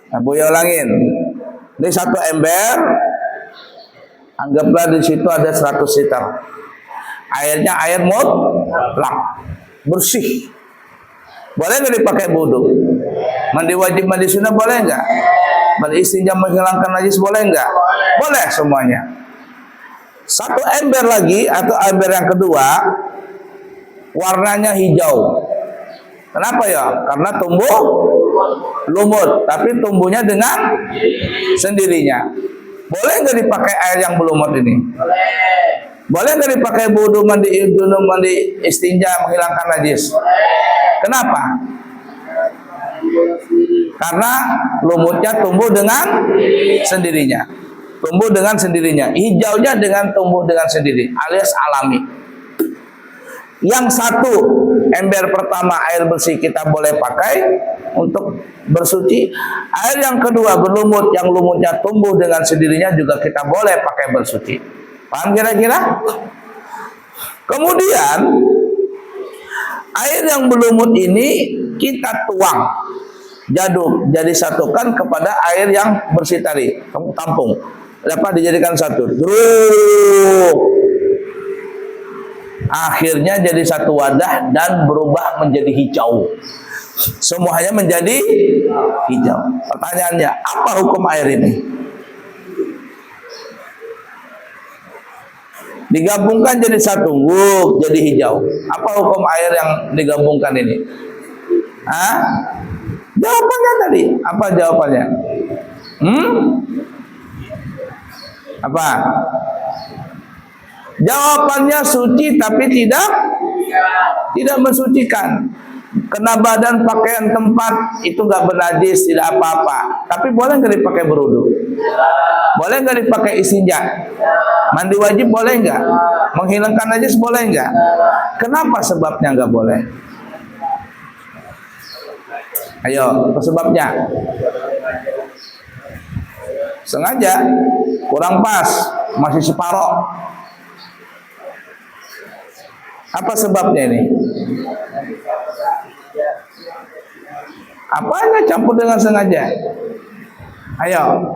Nah, Buya ulangin. Ini satu ember, anggaplah di situ ada 100 liter. Airnya air mutlak, bersih. Boleh nggak dipakai wudu? Mandi wajib, mandi sunnah boleh nggak? Mandi istinja menghilangkan najis boleh nggak? Boleh semuanya. Satu ember lagi atau ember yang kedua, warnanya hijau. Kenapa ya? Karena tumbuh lumut, tapi tumbuhnya dengan sendirinya. Boleh nggak dipakai air yang berlumut ini? Boleh nggak dipakai wudu, mandi istinja menghilangkan najis? Kenapa? Karena lumutnya tumbuh dengan sendirinya. Tumbuh dengan sendirinya. Hijaunya dengan tumbuh dengan sendiri, alias alami. Yang satu ember pertama air bersih kita boleh pakai untuk bersuci. Air yang kedua berlumut, yang lumutnya tumbuh dengan sendirinya juga kita boleh pakai bersuci. Paham kira-kira? Kemudian air yang berlumut ini kita tuang, jaduk, jadi satukan kepada air yang bersih tadi. Kamu tampung, dapat dijadikan satu. Akhirnya jadi satu wadah dan berubah menjadi hijau. Semuanya menjadi hijau. Pertanyaannya, apa hukum air ini? Digabungkan jadi satu, jadi hijau. Apa hukum air yang digabungkan ini? Hah? Jawabannya tadi. Apa jawabannya? Apa? Jawabannya suci tapi tidak mensucikan. Kena badan, pakaian, tempat itu nggak bernajis, tidak apa-apa. Tapi boleh nggak dipakai berwudu? Boleh nggak dipakai istinja? Mandi wajib boleh nggak? Menghilangkan najis boleh nggak? Kenapa sebabnya nggak boleh? Ayo, apa sebabnya? Sengaja, kurang pas, masih separoh. Apa sebabnya ini? Apanya campur dengan sengaja? Ayo.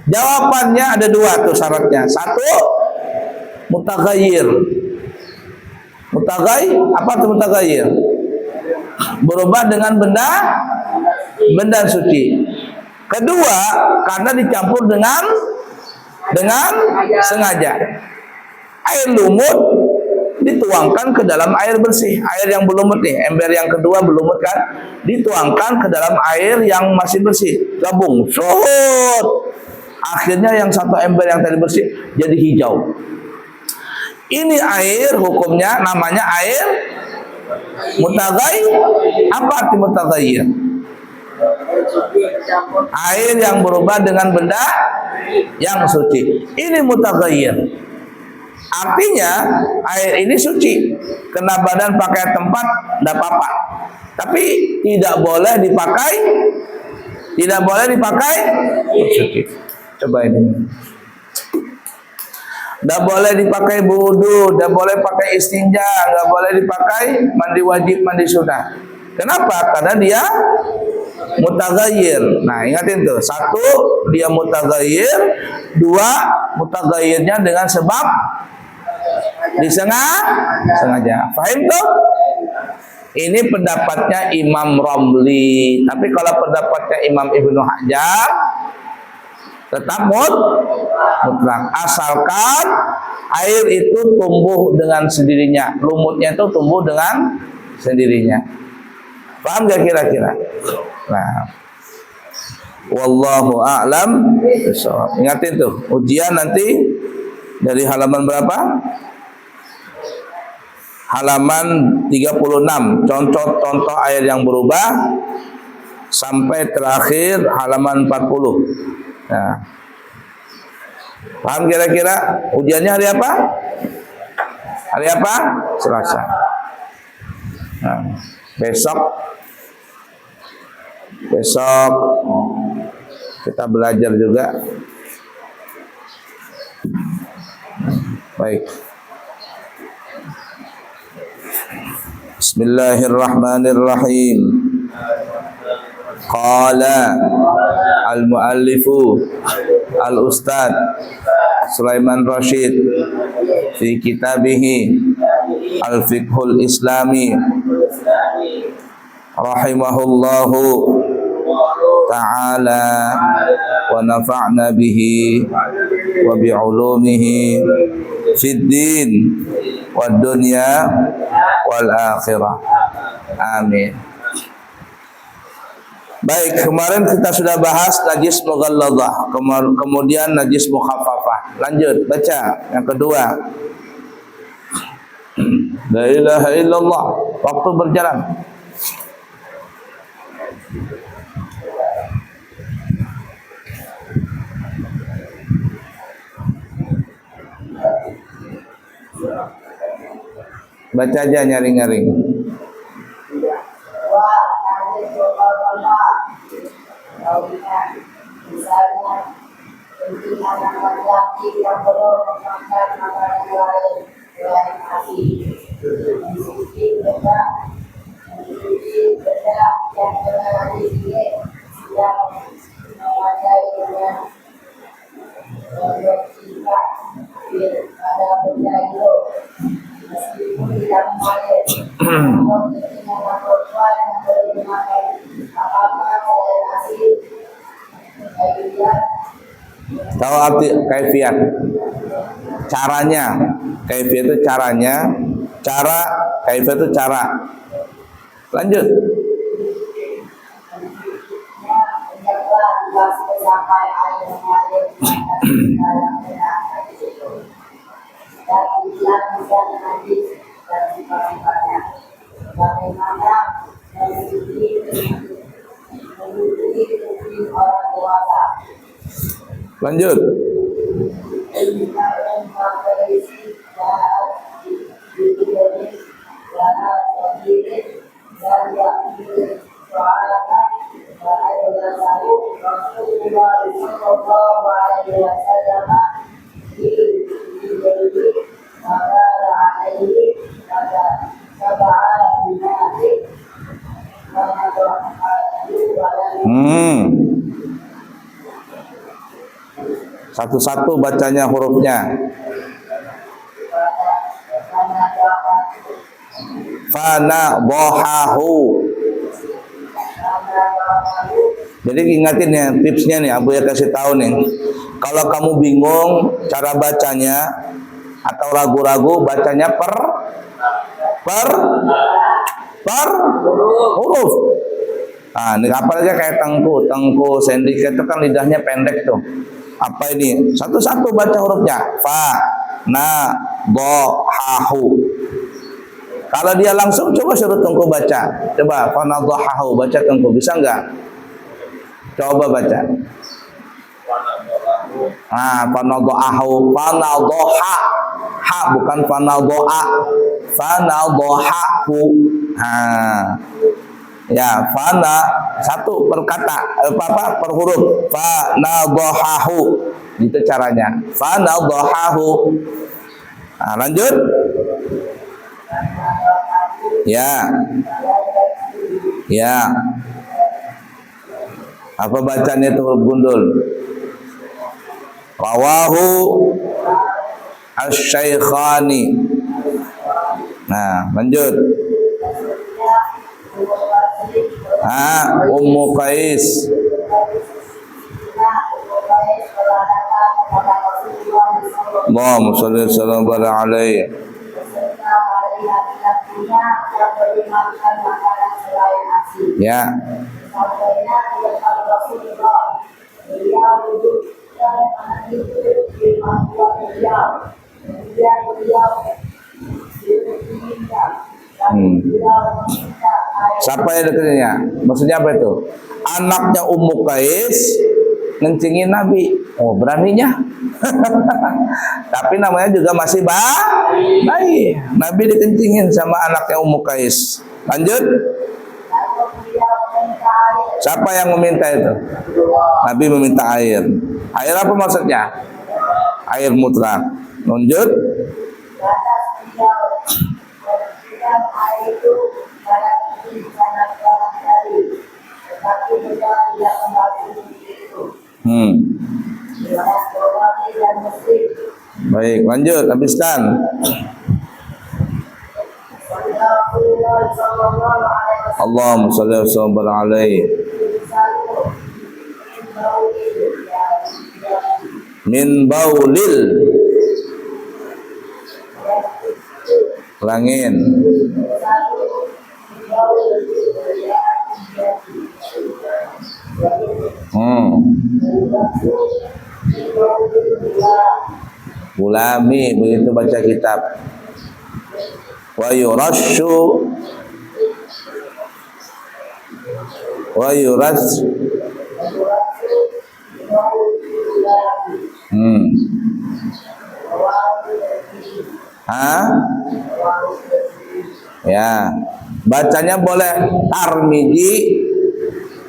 Jawabannya ada dua tuh syaratnya. Satu, mutaghayyir. Apa tuh mutaghayyir? Berubah dengan benda suci. Kedua, karena dicampur dengan sengaja. Air lumut dituangkan ke dalam air bersih, air yang berlumut nih, ember yang kedua berlumut kan, dituangkan ke dalam air yang masih bersih, gabung, akhirnya yang satu ember yang tadi bersih jadi hijau. Ini air hukumnya namanya air mutaghayyir. Apa arti mutaghayyir? Air yang berubah dengan benda yang suci. Ini mutaghayyir. Artinya air ini suci, kena badan, pakai tempat, tidak apa-apa. Tapi tidak boleh dipakai suci. Coba ini. Tidak boleh dipakai wudu, tidak boleh pakai istinja, tidak boleh dipakai mandi wajib, mandi sunnah. Kenapa? Karena dia mutaghayyir. Nah, ingatin tuh. Satu, dia mutaghayyir. Dua, mutaghayyirnya dengan sebab sengaja. Paham tuh? Ini pendapatnya Imam Romli. Tapi kalau pendapatnya Imam Ibnu Hajar tetap mutlak. Asalkan air itu tumbuh dengan sendirinya, lumutnya itu tumbuh dengan sendirinya. Paham gak kira-kira? Nah, wallahu a'lam bishawab. Ingatin tuh, ujian nanti dari halaman berapa? Halaman 36, contoh air yang berubah sampai terakhir halaman 40. Nah, paham kira-kira ujiannya hari apa? Hari apa? Selasa. Nah, besok kita belajar juga. Baik. Bismillahirrahmanirrahim. Qala al-muallifu al-ustad Sulaiman Rashid fi kitabihi al-fiqhul islami rahimahullahu ta'ala wa nafa'na bihi wa bi'ulumihi fid din wad dunya wal akhirah. Amin. Baik, kemarin kita sudah bahas najis mughalladah, kemudian najis mukhaffafah. Lanjut, baca yang kedua. La ilaha illallah. Waktu berjalan. Baca aja nyaring-nyaring. Misalnya penting anak laki-laki yang belum memakan makanan lain selain nasi, mencuci benda yang telah disini sedang memadai dengan bersifat pada benda itu meskipun tidak memakai atau ketinggalan perempuan yang boleh memakai apa-apa selain nasi. Tahu arti kaifiat? Caranya. Kaifiat itu caranya. Cara, kaifiat itu cara. Lanjut. Lanjut. Satu-satu bacanya hurufnya. Fana bohahu. Jadi ingatin ya tipsnya nih, Abu ya kasih tahu nih. Kalau kamu bingung cara bacanya atau ragu-ragu, bacanya per huruf. Nah, ini apa aja kayak tengku, sendika itu kan lidahnya pendek tuh. Apa ini? Satu-satu baca hurufnya. Fa, na, bo, hahu. Kalau dia langsung coba suruh tengku baca. Coba fa, na, bo, hahu, baca tengku, bisa enggak? Coba baca. Nah, fa, na, bo, hahu, fa, na, bo, ha. Ha bukan fa, na, bo, a. Fa, na, bo, hahu. Nah. Ya, fana satu per kata, per huruf. Fa nadhahahu. Itu caranya. Fa nadhahahu. Nah, lanjut. Ya. Ya. Apa bacanya itu huruf gundul? Rawahu asy-syaikhani. Nah, lanjut. Ummu Qais. Allahumma shalli wa barik alaihi. Ya. Siapa yang dekatnya? Maksudnya apa itu? Anaknya Ummu Qais ngencingin Nabi. Oh, beraninya. Tapi namanya juga masih bayi. Nabi dikencingin sama anaknya Ummu Qais. Lanjut. Siapa yang meminta itu? Nabi meminta air. Air apa maksudnya? Air mutlak. Lanjut. tapi kita tidak kembali itu. Hmm. Dengan Bukhari dan Muslim. Baik, lanjut, habiskan. Rasulullah sallallahu alaihi wasallam Allahumma shalli wa sallim alaihi. Min baulil. Langin. Ulami, begitu baca kitab. Wa yurashu wa yuras. Ya, bacanya boleh Tarmidzi,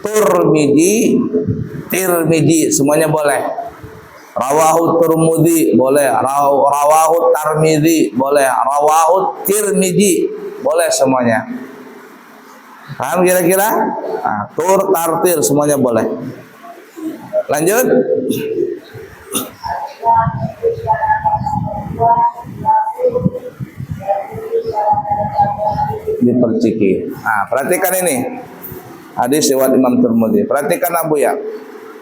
Turmidzi, Tirmidzi, semuanya boleh. Rawahu Turmudzi boleh, rawahu Tarmidzi boleh, rawahu Tirmidzi boleh semuanya. Paham kira-kira? Nah, tur, tartir semuanya boleh. Lanjut. Diperciki. Nah, perhatikan ini. Hadis riwayat Imam Tirmidzi. Perhatikan Abu ya.